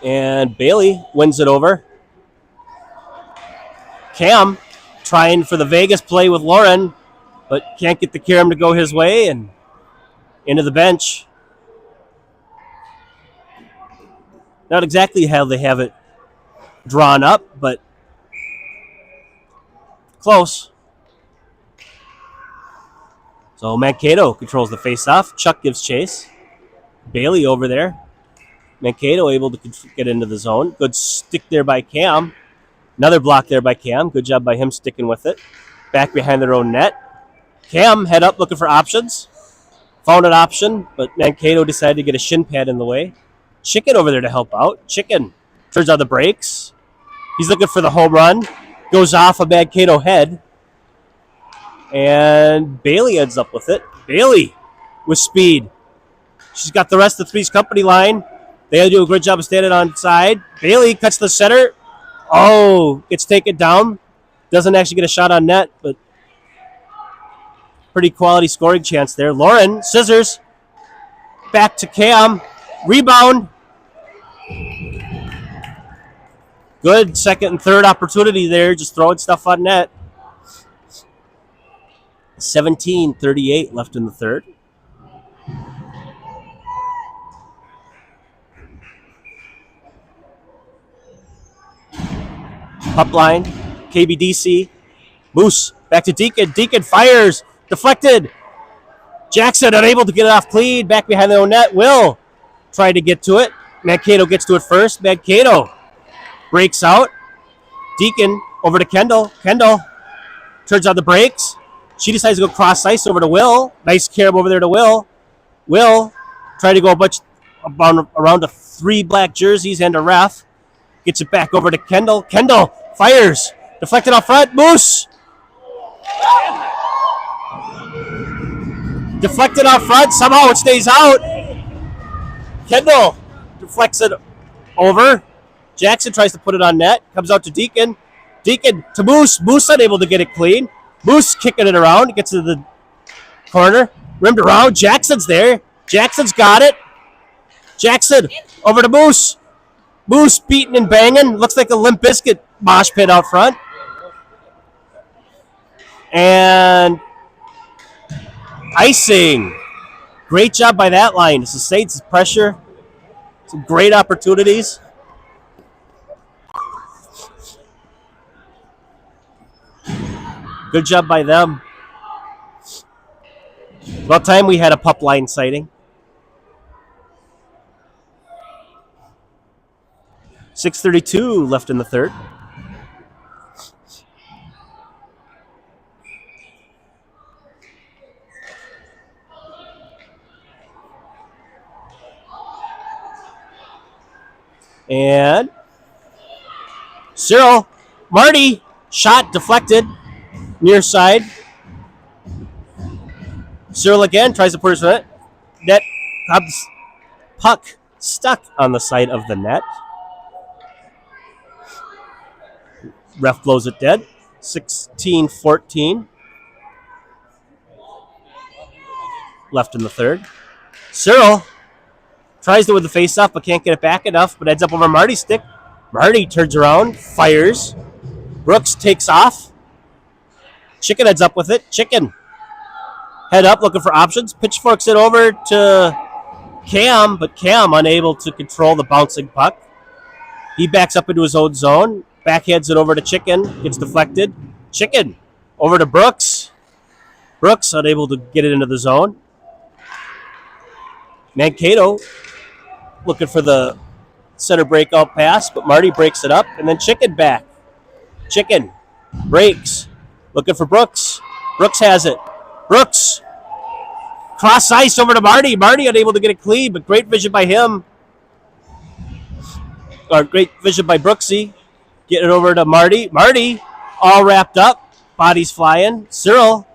And Bailey wins it over. Cam trying for the Vegas play with Lauren, but can't get the Karam to go his way and into the bench. Not exactly how they have it drawn up, but close. So Mankato controls the faceoff. Chuck gives chase. Bailey over there. Mankato able to get into the zone. Good stick there by Cam. Another block there by Cam. Good job by him sticking with it. Back behind their own net. Cam head up looking for options. Found an option, but Mankato decided to get a shin pad in the way. Chicken over there to help out. Chicken turns on the brakes. He's looking for the home run. Goes off a Mankato head. And Bailey ends up with it. Bailey with speed. She's got the rest of the Three's company line. They do a great job of standing on side. Bailey cuts the center. Oh, gets taken down. Doesn't actually get a shot on net, but pretty quality scoring chance there. Lauren, scissors. Back to Cam. Rebound. Good second and third opportunity there. Just throwing stuff on net. 17:38 left in the third. Pup line, KBDC. Moose back to Deacon. Deacon fires. Deflected. Jackson unable to get it off clean. Back behind their own net. Will try to get to it. Mankato gets to it first. Mankato breaks out. Deacon over to Kendall. Kendall turns on the brakes. She decides to go cross ice over to Will. Nice carry over there to Will. Will try to go a bunch around the three black jerseys and a ref. Gets it back over to Kendall. Kendall fires. Deflected off front. Moose. Deflected off front. Somehow it stays out. Kendall deflects it over. Jackson tries to put it on net. Comes out to Deacon. Deacon to Moose. Moose unable to get it clean. Moose kicking it around. Gets to the corner. Rimmed around. Jackson's there. Jackson's got it. Jackson over to Moose. Moose beating and banging. Looks like a Limp Bizkit mosh pit out front. And icing. Great job by that line to sustain some pressure. Some great opportunities. Good job by them. About time we had a pup line sighting. 6:32 left in the third. And Cyril, Marty, shot deflected, near side. Cyril again tries to put his net. Cubs puck stuck on the side of the net. Ref blows it dead. 16-14 left in the third. Cyril tries to with the face-off, but can't get it back enough, but ends up over Marty's stick. Marty turns around, fires. Brooks takes off. Chicken heads up with it. Chicken head up, looking for options. Pitchforks it over to Cam, but Cam unable to control the bouncing puck. He backs up into his own zone. Backhands it over to Chicken. Gets deflected. Chicken over to Brooks. Brooks unable to get it into the zone. Mankato looking for the center breakout pass, but Marty breaks it up, and then Chicken back. Chicken breaks. Looking for Brooks. Brooks has it. Brooks. Cross ice over to Marty. Marty unable to get it clean, but great vision by him. Or great vision by Brooksy. Getting it over to Marty. Marty all wrapped up. Bodies flying. Cyril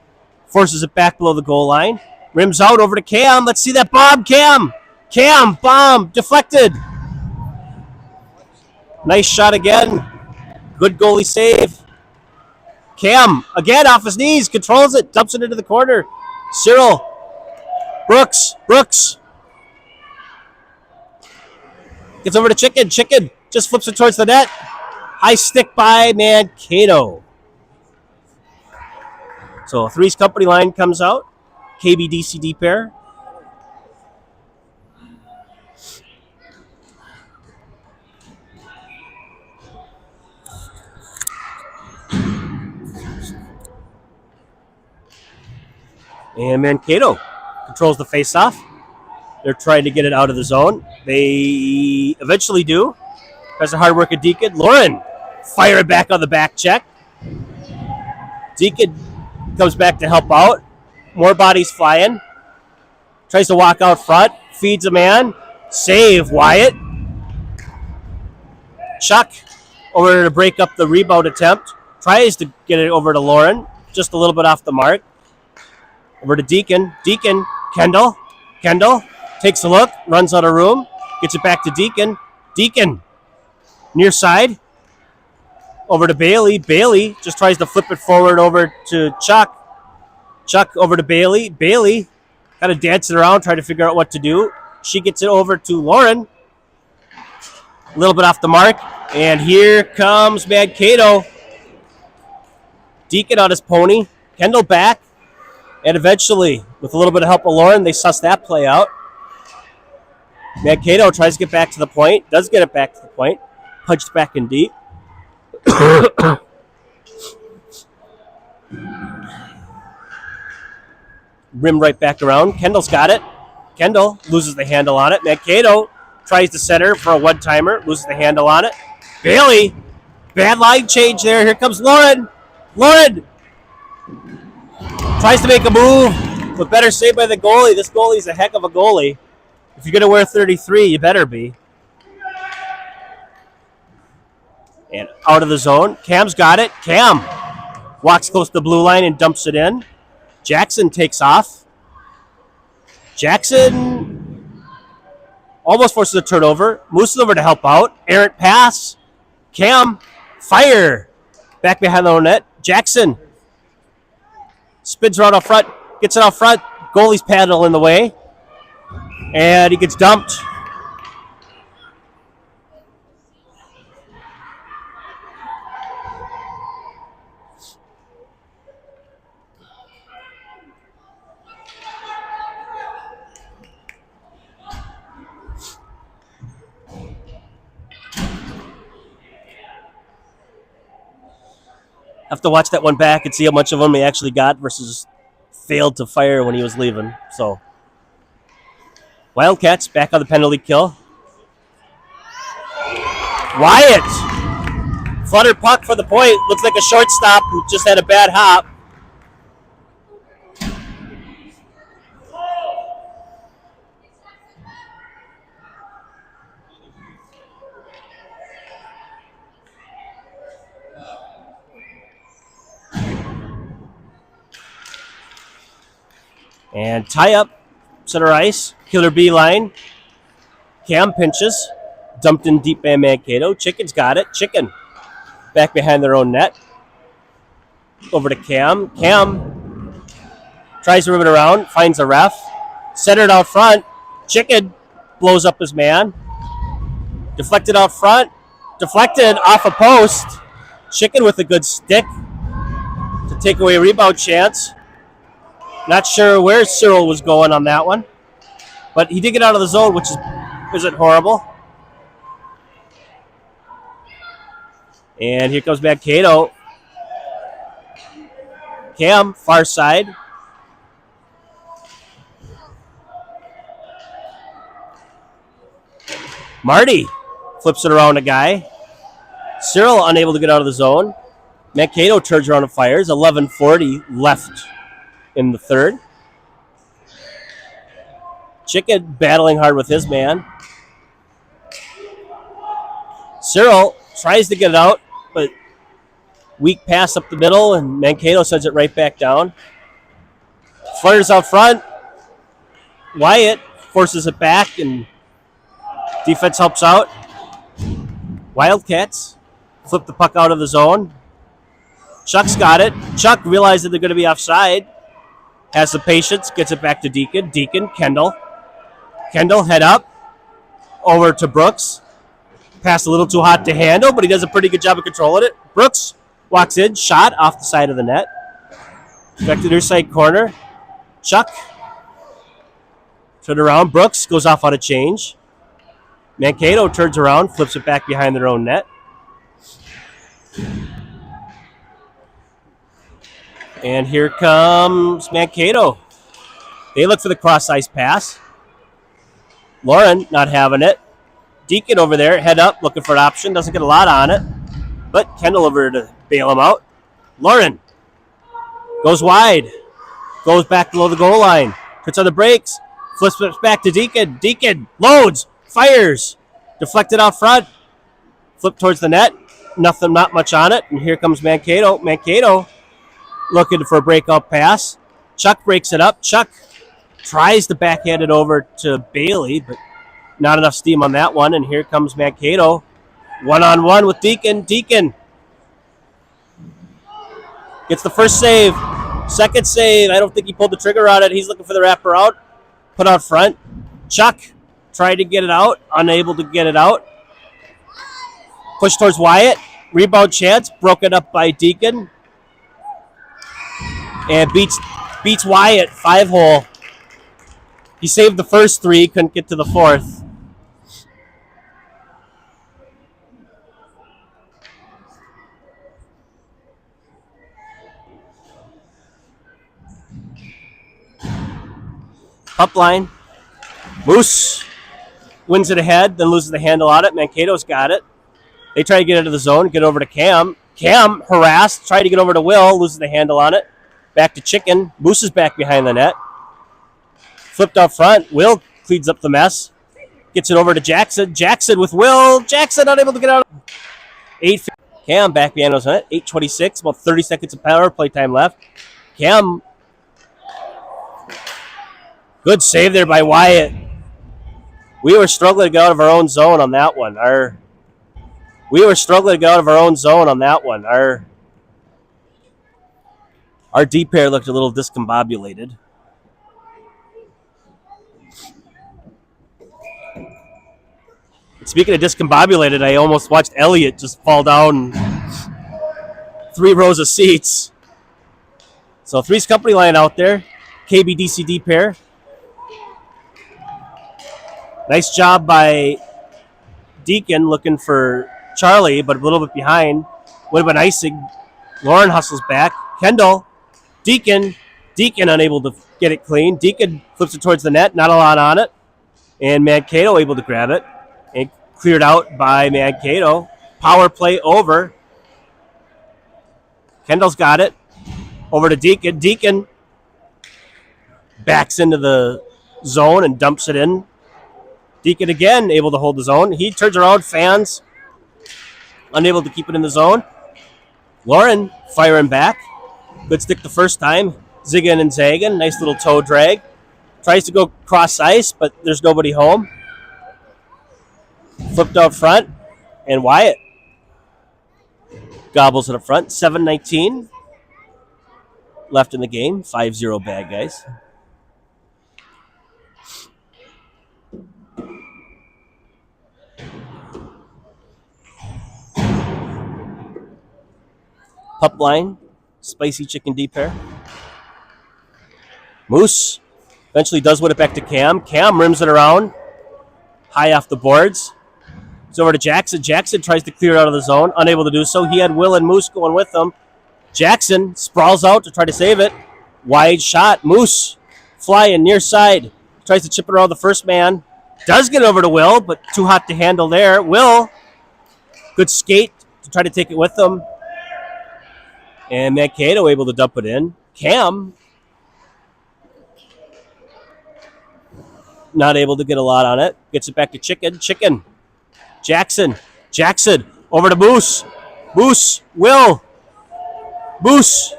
forces it back below the goal line. Rims out over to Cam. Let's see that bomb, Cam. Cam, bomb, deflected. Nice shot again. Good goalie save. Cam, again, off his knees, controls it, dumps it into the corner. Cyril. Brooks. Gets over to Chicken. Chicken just flips it towards the net. High stick by Mankato. So Three's Company line comes out. KBDCD pair. And Mankato controls the face-off. They're trying to get it out of the zone. They eventually do. There's a hard work of Deacon. Lauren fire it back on the back check. Deacon comes back to help out. More bodies flying. Tries to walk out front. Feeds a man. Save Wyatt. Chuck over to break up the rebound attempt. Tries to get it over to Lauren. Just a little bit off the mark. Over to Deacon. Deacon. Kendall. Kendall takes a look. Runs out of room. Gets it back to Deacon. Deacon. Near side. Over to Bailey. Bailey just tries to flip it forward over to Chuck. Chuck over to Bailey. Bailey kind of dancing around, trying to figure out what to do. She gets it over to Lauren. A little bit off the mark. And here comes Mankato. Deacon on his pony. Kendall back. And eventually, with a little bit of help of Lauren, they suss that play out. Mankato tries to get back to the point. Does get it back to the point. Punched back in deep. Rim right back around. Kendall's got it. Kendall loses the handle on it. Mankato tries to center for a one-timer. Loses the handle on it. Bailey. Bad line change there. Here comes Lauren. Lauren tries to make a move, but better saved by the goalie. This goalie's a heck of a goalie. If you're going to wear 33, you better be. And out of the zone. Cam's got it. Cam walks close to the blue line and dumps it in. Jackson takes off. Jackson almost forces a turnover. Moves over to help out. Errant pass. Cam, fire. Back behind the own net. Jackson spins around out front. Gets it out front. Goalie's paddle in the way. And he gets dumped. Have to watch that one back and see how much of them he actually got versus failed to fire when he was leaving. So, Wildcats back on the penalty kill. Wyatt. Flutter puck for the point. Looks like a shortstop who just had a bad hop. And tie up, center ice, killer B line. Cam pinches, dumped in deep by Mankato. Chicken's got it. Chicken back behind their own net. Over to Cam. Cam tries to rip it around, finds a ref. Centered out front. Chicken blows up his man. Deflected out front. Deflected off a post. Chicken with a good stick to take away a rebound chance. Not sure where Cyril was going on that one. But he did get out of the zone, which isn't horrible. And here comes Mankato. Cam, far side. Marty flips it around a guy. Cyril unable to get out of the zone. Mankato turns around and fires. 11:40 left in the third. Chicken battling hard with his man. Cyril tries to get it out, but weak pass up the middle, and Mankato sends it right back down. Flutters out front. Wyatt forces it back, and defense helps out. Wildcats flip the puck out of the zone. Chuck's got it. Chuck realizes they're going to be offside. Has the patience, gets it back to Deacon. Deacon, Kendall. Kendall, head up. Over to Brooks. Pass a little too hot to handle, but he does a pretty good job of controlling it. Brooks walks in, shot off the side of the net. Back to the near side corner. Chuck. Turn around. Brooks goes off on a change. Mankato turns around, flips it back behind their own net. And here comes Mankato. They look for the cross-ice pass. Lauren not having it. Deacon over there, head up, looking for an option. Doesn't get a lot on it. But Kendall over to bail him out. Lauren goes wide. Goes back below the goal line. Puts on the brakes. Flips it back to Deacon. Deacon loads. Fires. Deflected out front. Flip towards the net. Not much on it. And here comes Mankato. Mankato looking for a breakout pass. Chuck breaks it up. Chuck tries to backhand it over to Bailey, but not enough steam on that one. And here comes Mankato. One-on-one with Deacon. Deacon gets the first save. Second save. I don't think he pulled the trigger on it. He's looking for the wrapper out. Put out front. Chuck tried to get it out. Unable to get it out. Push towards Wyatt. Rebound chance. Broken up by Deacon. And beats Wyatt 5-hole. He saved the first three. Couldn't get to the fourth. Up line. Moose wins it ahead, then loses the handle on it. Mankato's got it. They try to get into the zone, get over to Cam. Cam harassed, tried to get over to Will, loses the handle on it. Back to Chicken. Moose is back behind the net. Flipped out front. Will cleans up the mess. Gets it over to Jackson. Jackson with Will. Jackson unable to get out. 8. Cam back behind the net. 8:26, about 30 seconds of power play time left. Cam. Good save there by Wyatt. We were struggling to get out of our own zone on that one. Our D pair looked a little discombobulated. Speaking of discombobulated, I almost watched Elliott just fall down 3 rows of seats. So Three's Company line out there. KBDCD pair. Nice job by Deacon looking for Charlie, but a little bit behind. Would have been icing. Lauren hustles back. Kendall. Deacon unable to get it clean. Deacon flips it towards the net. Not a lot on it. And Mankato able to grab it. And Cleared out by Mankato. Power play over. Kendall's got it. Over to Deacon. Deacon backs into the zone and dumps it in. Deacon again able to hold the zone. He turns around, fans, unable to keep it in the zone. Lauren firing back. Good stick the first time. Zigging and zagging. Nice little toe drag. Tries to go cross ice, but there's nobody home. Flipped out front. And Wyatt gobbles it up front. 7:19 left in the game. 5-0 bad guys. Pup line. Spicy chicken deep pair. Moose eventually does win it back to Cam. Cam rims it around. High off the boards. It's over to Jackson. Jackson tries to clear out of the zone. Unable to do so. He had Will and Moose going with him. Jackson sprawls out to try to save it. Wide shot. Moose flying near side. Tries to chip it around the first man. Does get over to Will, but too hot to handle there. Will, good skate to try to take it with him. And Mankato able to dump it in. Cam not able to get a lot on it. Gets it back to Chicken. Chicken. Jackson. Jackson. Over to Moose. Moose. Will. Moose.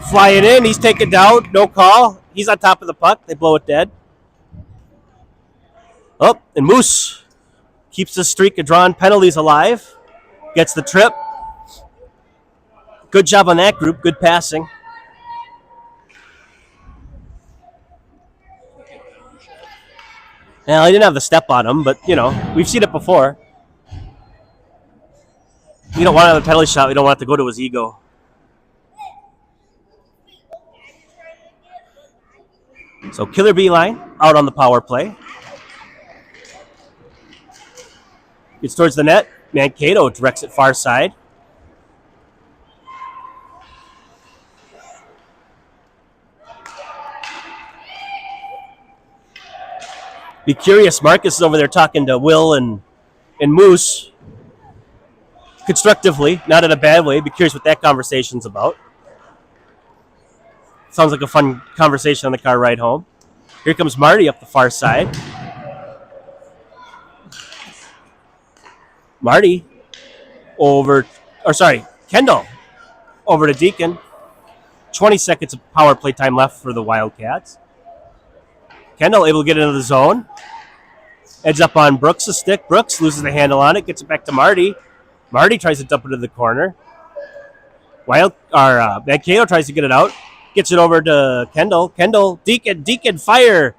Flying in. He's taken down. No call. He's on top of the puck. They blow it dead. Oh, and Moose keeps the streak of drawn penalties alive. Gets the trip. Good job on that group. Good passing. Now, he didn't have the step on him, but, we've seen it before. We don't want to have a penalty shot. We don't want it to go to his ego. So, Killer Bee line out on the power play. Gets towards the net. Mankato directs it far side. Be curious. Marcus is over there talking to Will and Moose constructively, not in a bad way. Be curious what that conversation's about. Sounds like a fun conversation on the car ride home. Here comes Marty up the far side. Kendall over to Deacon. 20 seconds of power play time left for the Wildcats. Kendall able to get into the zone. Heads up on Brooks' stick. Brooks loses the handle on it. Gets it back to Marty. Marty tries to dump it into the corner. Mankato tries to get it out. Gets it over to Kendall. Kendall, Deacon, fire!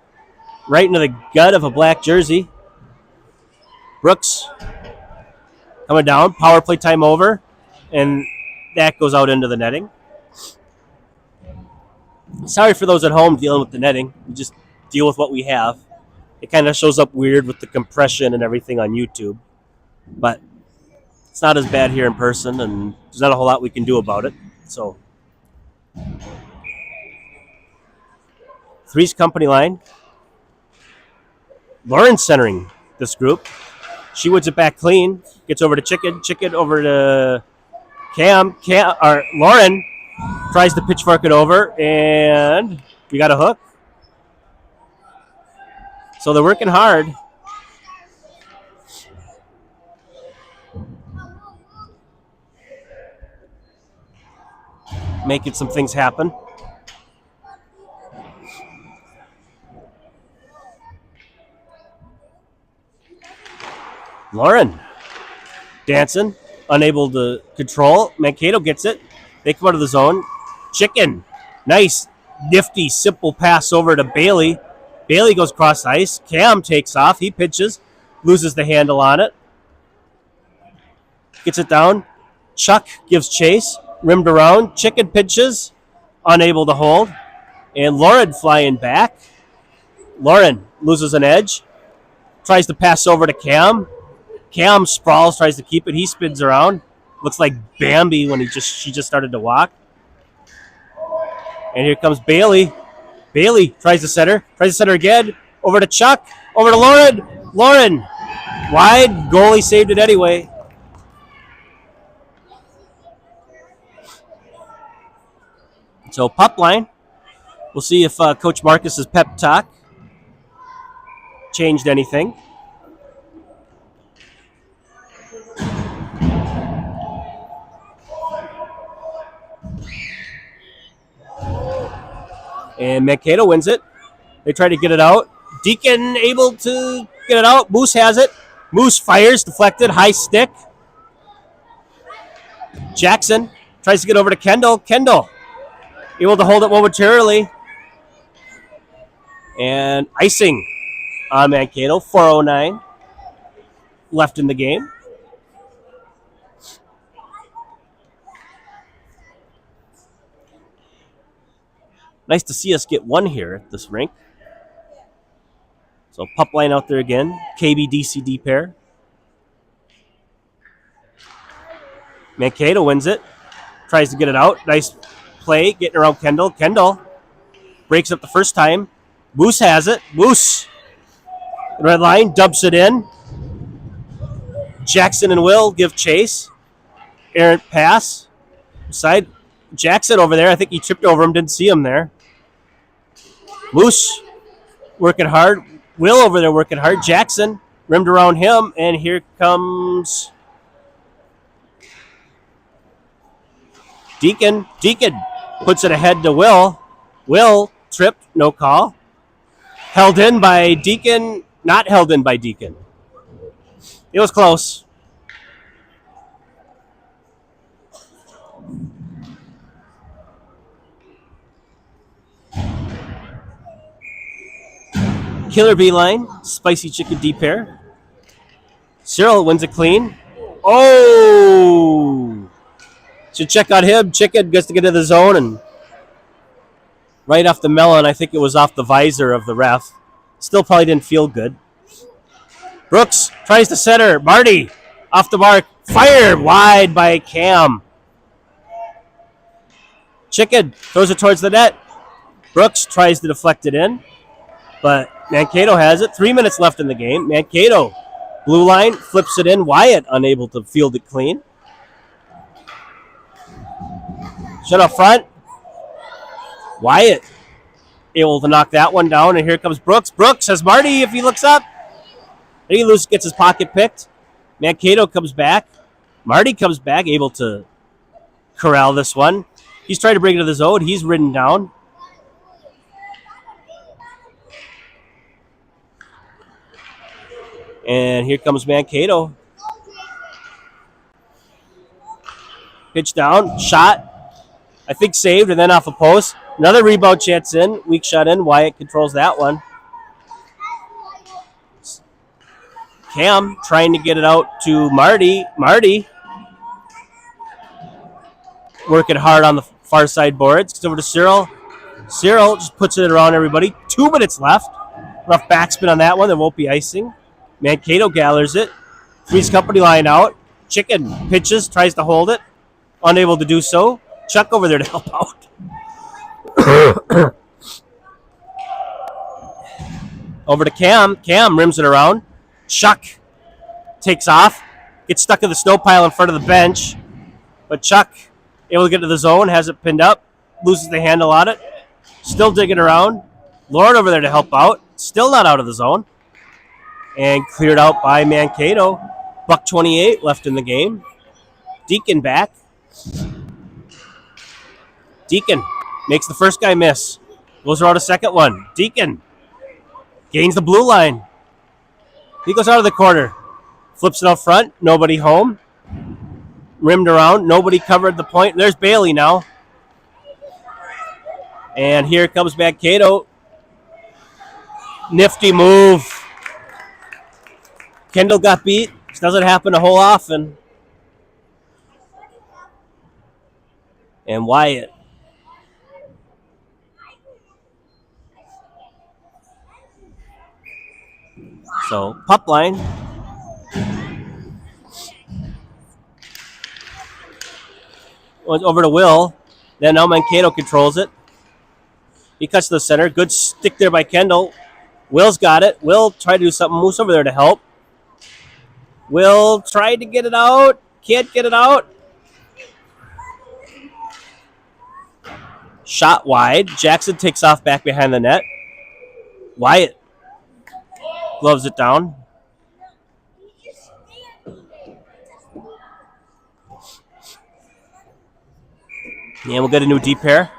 Right into the gut of a black jersey. Brooks coming down. Power play time over. And that goes out into the netting. Sorry for those at home dealing with the netting. We just deal with what we have. It kind of shows up weird with the compression and everything on YouTube. But it's not as bad here in person, and there's not a whole lot we can do about it. So, Three's company line. Lauren centering this group. She wins it back clean. Gets over to Chicken. Chicken over to Cam. Lauren tries to pitchfork it over, and we got a hook. So they're working hard. Making some things happen. Lauren dancing, unable to control. Mankato gets it. They come out of the zone. Chicken. Nice, nifty, simple pass over to Bailey. Bailey goes cross ice. Cam takes off. He pitches. Loses the handle on it. Gets it down. Chuck gives chase. Rimmed around. Chicken pitches. Unable to hold. And Lauren flying back. Lauren loses an edge. Tries to pass over to Cam. Cam sprawls, tries to keep it. He spins around. Looks like Bambi when she just started to walk. And here comes Bailey. Bailey tries to center. Tries to center again. Over to Chuck. Over to Lauren. Lauren. Wide. Goalie saved it anyway. So pup line. We'll see if Coach Marcus's pep talk changed anything. And Mankato wins it. They try to get it out. Deacon able to get it out. Moose has it. Moose fires, deflected, high stick. Jackson tries to get over to Kendall. Kendall able to hold it momentarily. And icing on Mankato. 4:09 left in the game. Nice to see us get one here at this rink. So pup line out there again. KB-DCD pair. Mankato wins it. Tries to get it out. Nice play getting around Kendall. Kendall breaks up the first time. Moose has it. Moose. Red line. Dumps it in. Jackson and Will give chase. Errant pass. Side. Jackson over there. I think he tripped over him. Didn't see him there. Moose working hard. Will over there working hard. Jackson rimmed around him. And here comes Deacon. Deacon puts it ahead to Will. Will tripped. No call. Held in by Deacon. Not held in by Deacon. It was close. Killer Bee line, spicy chicken deep pair. Cyril wins it clean. Oh! Should check on him. Chicken gets to get to the zone and right off the melon. I think it was off the visor of the ref. Still probably didn't feel good. Brooks tries to center. Marty off the mark. Fired wide by Cam. Chicken throws it towards the net. Brooks tries to deflect it in. But Mankato has it. 3 minutes left in the game. Mankato, blue line, flips it in. Wyatt unable to field it clean. Shut up front. Wyatt able to knock that one down. And here comes Brooks. Brooks has Marty if he looks up. And he gets his pocket picked. Mankato comes back. Marty comes back, able to corral this one. He's trying to bring it to the zone. He's ridden down. And here comes Mankato. Pitch down, shot. I think saved, and then off a post. Another rebound chance in. Weak shot in. Wyatt controls that one. Cam trying to get it out to Marty. Marty working hard on the far side boards. Gets over to Cyril. Cyril just puts it around everybody. 2 minutes left. Rough backspin on that one. There won't be icing. Mankato gathers it. Three's company line out. Chicken pitches, tries to hold it. Unable to do so. Chuck over there to help out. Over to Cam. Cam rims it around. Chuck takes off. Gets stuck in the snow pile in front of the bench. But Chuck able to get to the zone. Has it pinned up. Loses the handle on it. Still digging around. Lord over there to help out. Still not out of the zone. And cleared out by Mankato. $1.28 left in the game. Deacon back. Deacon makes the first guy miss. Goes around a second one. Deacon gains the blue line. He goes out of the corner. Flips it out front. Nobody home. Rimmed around. Nobody covered the point. There's Bailey now. And here comes Mankato. Nifty move. Kendall got beat. This doesn't happen a whole often. And Wyatt. So, pup line. Over to Will. Then now Mankato controls it. He cuts to the center. Good stick there by Kendall. Will's got it. Will try to do something. Moose over there to help. Will try to get it out. Can't get it out. Shot wide. Jackson takes off back behind the net. Wyatt gloves it down. And we'll get a new deep pair.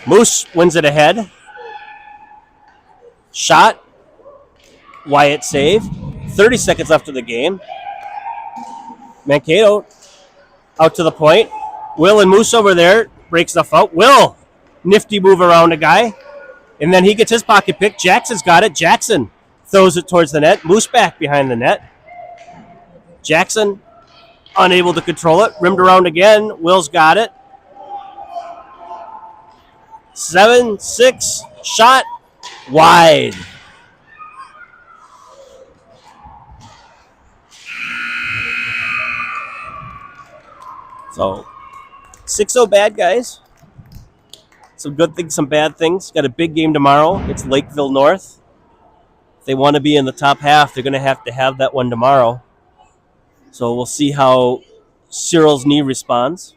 Moose wins it ahead. Shot. Wyatt save. 30 seconds left of the game. Mankato out to the point. Will and Moose over there. Breaks stuff out. Will. Nifty move around a guy. And then he gets his pocket pick. Jackson's got it. Jackson throws it towards the net. Moose back behind the net. Jackson unable to control it. Rimmed around again. Will's got it. 7-6. Shot. Wide. So, 6-0 bad guys. Some good things, some bad things. Got a big game tomorrow. It's Lakeville North. If they want to be in the top half, they're going to have that one tomorrow. So we'll see how Cyril's knee responds.